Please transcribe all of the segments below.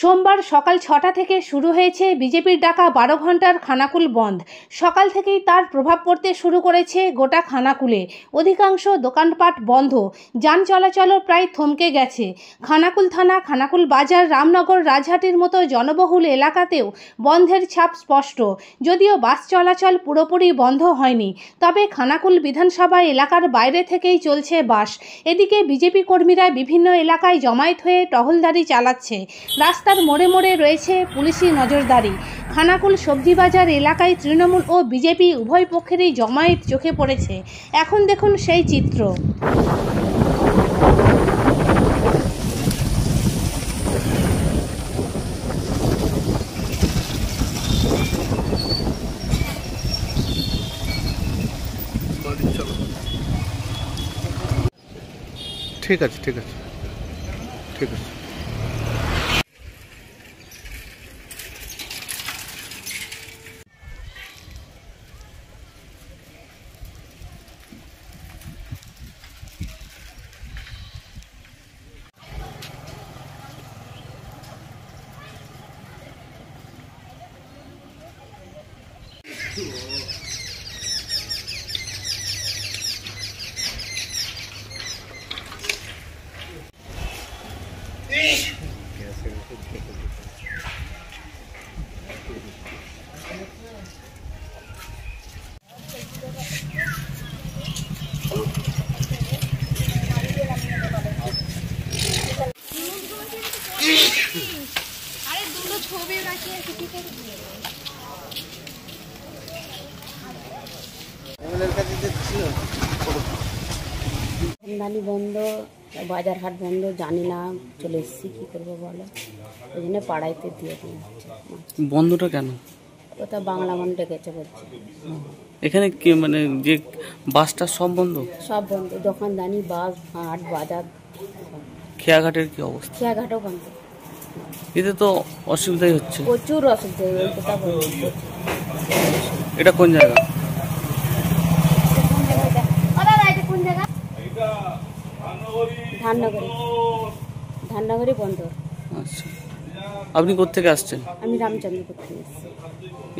সোমবার সকাল ৬টা থেকে শুরু হয়েছে বিজেপির ডাকা ১২ ঘন্টার খানাকুল বন্ধ। সকাল থেকেই তার প্রভাব পড়তে শুরু করেছে গোটা খানাকুলে। অধিকাংশ দোকানপাট বন্ধ, যান চলাচলও প্রায় থমকে গেছে। খানাকুল থানা, খানাকুল বাজার, রামনগর, রাজহাটির মতো জনবহুল এলাকাতেও বন্ধের ছাপ স্পষ্ট। যদিও বাস চলাচল পুরোপুরি বন্ধ হয়নি, তবে খানাকুল বিধানসভা এলাকার বাইরে থেকেই চলছে বাস। এদিকে বিজেপি কর্মীরা বিভিন্ন এলাকায় জমায়েত হয়ে টহলদারি চালাচ্ছে। রাস্তার মোড়ে মোড়ে রয়েছে পুলিশি নজরদারি। খানাকুল সবজি বাজার এলাকায় তৃণমূল ও বিজেপি উভয় পক্ষেরই জমায়েত চোখে পড়েছে। এখন দেখুন সেই চিত্র। ঠিক আছে, ঠিক আছে, ঠিক আছে। আমদানি বন্ধ, বাজারহাট বন্ধ, জানি না, চলে এসেছি কী করবো বলো, ওই জন্য পাড়াইতে দিয়ে দিয়ে হচ্ছে। বন্ধটা কেন? ওটা বাংলা বন্ধ ডেকেছে বলছে। এখানে কি মানে যে বাসটা সব বন্ধ? সব বন্ধ, দোকানদানি, বাস, হাট, বাজার। খেয়াঘাটের কি অবস্থা? খেয়াঘাটও বন্ধ। এতে তো অসুবিধাই হচ্ছে, প্রচুর অসুবিধা। ওই কথা বলছি। এটা কোন জায়গা? ধাননগরে, ধাননগরে বন্ধ। আচ্ছা, আপনি কোত্থেকে আসছেন? আমি রামচন্দ্রপুর থেকে এসেছি।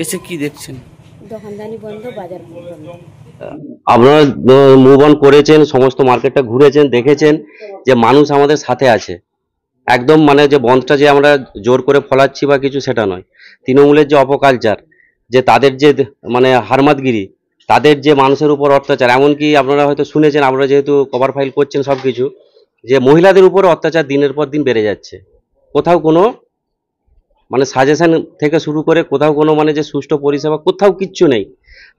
এসে কি দেখছেন? দোকানদানি বন্ধ, বাজার বন্ধ। আপনারা মুভ অন করেছেন, সমস্ত মার্কেটটা ঘুরেছেন, দেখেছেন যে মানুষ আমাদের সাথে আছে। একদম মানে যে বন্ধটা যে আমরা জোর করে ফলাচ্ছি বা কিছু, সেটা নয়। তৃণমূলের যে অপকালচার, যে তাদের যে মানে হারমাতগিরি, তাদের যে মানুষের উপর অত্যাচার, এমনকি আপনারা হয়তো শুনেছেন, আপনারা যেহেতু কভার ফাইল করছেন সব কিছু, যে মহিলাদের উপর অত্যাচার দিনের পর দিন বেড়ে যাচ্ছে। কোথাও কোনো মানে সাজেশন থেকে শুরু করে কোথাও কোনো মানে যে সুষ্ঠু পরিষেবা, কোথাও কিচ্ছু নেই।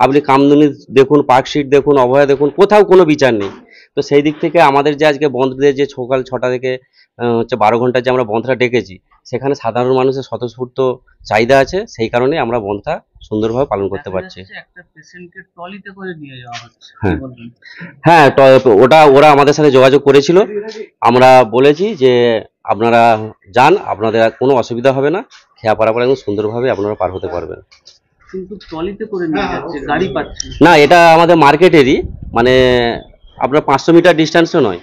আপনি কামদুনি দেখুন, পার্কশিট দেখুন, অভয়া দেখুন, কোথাও কোনো বিচার নেই। তো সেই দিক থেকে আমাদের যে আজকে বন্ধদের যে সকাল 6টা থেকে হচ্ছে 12 ঘন্টা যে আমরা বন্ধটা ডেকেছি, সেখানে সাধারণ মানুষের স্বতঃস্ফূর্ত চাহিদা আছে, সেই কারণে আমরা বন্ধটা সুন্দরভাবে পালন করতে পারছি। একটা পেশেন্টকে ট্রলিতে করে নিয়ে যাওয়া হচ্ছে। হ্যাঁ, ওরা আমাদের সাথে যোগাযোগ করেছিল। আমরা বলেছি যে আপনারা যান, আপনাদের কোনো অসুবিধা হবে না, খেয়াপাড়া পরে একদম সুন্দরভাবে আপনারা পার হতে পারবেন। কিন্তু ট্রলিতে করে নিয়ে যাচ্ছে, গাড়ি পাচ্ছে না। এটা আমাদের মার্কেটেরই, মানে আপনার 500 মিটার ডিস্টেন্সও নয়।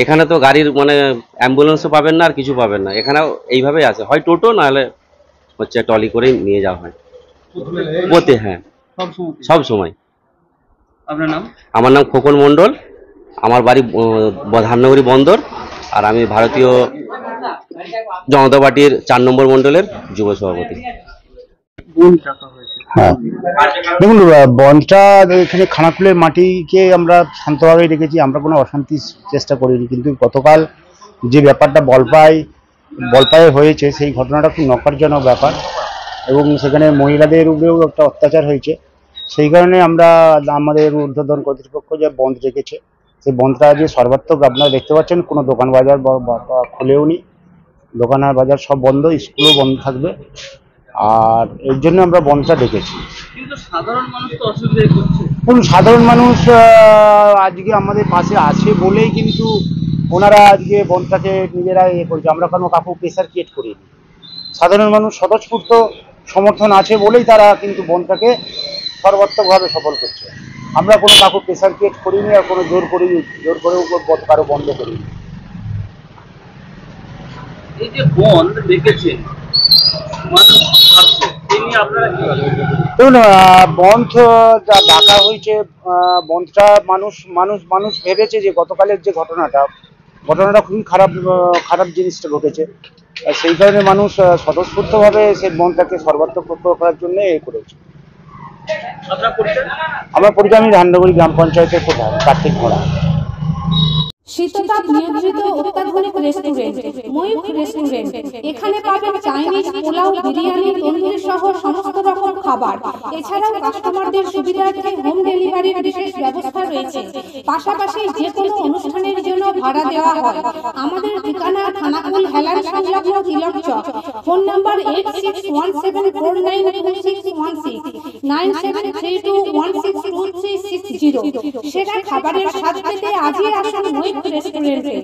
এখানে তো গাড়ির মানে অ্যাম্বুলেন্সও পাবেন না, আর কিছু পাবেন না। এখানেও এইভাবেই আছে, হয় টোটো নাহলে হচ্ছে ট্রলি করেই নিয়ে যাওয়া হয় পোতে। হ্যাঁ, সব সময়। আপনার নাম? আমার নাম খোকন মণ্ডল, আমার বাড়ি ধাননগরী বন্দর, আর আমি ভারতীয় জনতা পার্টির 4 নম্বর মণ্ডলের যুব সভাপতি। হ্যাঁ, দেখুন, বনটা এখানে খানাকুলের মাটিকে আমরা শান্তভাবে রেখেছি, আমরা কোনো অশান্তির চেষ্টা করিনি। কিন্তু গতকাল যে ব্যাপারটা বলপায়ে হয়েছে, সেই ঘটনাটা খুব নকারজনক ব্যাপার, এবং সেখানে মহিলাদের উপরেও একটা অত্যাচার হয়েছে। সেই কারণে আমরা আমাদের ঊর্ধ্বতন কর্তৃপক্ষ যে বন্ধ রেখেছে, সেই বন্ধটা যে সর্বাত্মক আপনারা দেখতে পাচ্ছেন, কোনো দোকান বাজার খুলেও নি, দোকান আর বাজার সব বন্ধ, স্কুলও বন্ধ থাকবে, আর এর জন্য আমরা বন্ধটা ডেকেছি। কিন্তু সাধারণ মানুষ তো অসুবিধায় পড়ছে। সাধারণ মানুষ আজকে আমাদের পাশে আছে বলেই কিন্তু ওনারা আজকে বন্ধটাকে নিজেরা করেছে। আমরা কোনো কাকু প্রেসার ক্রিয়েট করিনি। সাধারণ মানুষ স্বতঃস্ফূর্ত সমর্থন আছে বলেই তারা কিন্তু বন্ধটাকে সর্বাত্মকভাবে সফল করছে। আমরা কোনো কাকু প্রেসার ক্রিয়েট করিনি, আর কোনো জোর করেও কারো বন্ধ করিনি। এই যে বন্ধ দেখেছেন মানুষ ভাবছে এই নিয়ে আপনারা কি বলেন? দেখুন বন্ধ যা ডাকা হয়েছে, বন্ধটা মানুষ মানুষ মানুষ ভেবেছে যে গতকালের যে ঘটনাটা খুবই খারাপ জিনিসটা ঘটেছে। সেই কারণে মানুষ স্বতঃস্ফূর্তভাবে সেই বন্ধটাকে সর্বাত্মক করার জন্য করেছে। আপনার পরিচয়? আমার পরিচয়, আমি ধান্ডগড়ি গ্রাম পঞ্চায়েতের প্রধান কার্তিক ঘোড়া। শীততাপ নিয়ন্ত্রিত অত্যাধুনিক রেস্টুরেন্ট ময়ূখ রেস্টুরেন্ট। এখানে পাবেন চাইনিজ, পোলাও, বিরিয়ানি, তন্দুরি সহ সমস্ত রকম খাবার। এছাড়াও কাস্টমারদের সুবিধার্থে হোম ডেলিভারির বিশেষ ব্যবস্থা রয়েছে। পাশাপাশি যে কোনো অনুষ্ঠানের জন্য ভাড়া দেওয়া হয়। আমাদের ঠিকানা খানাকুল হেলান সংলগ্ন তিলক চক। Phone number 8617492616 9732162360। সেরা খাবারের স্বাদ পেতে আজই আসুন ময়ূখ রেস্টুরেন্টে।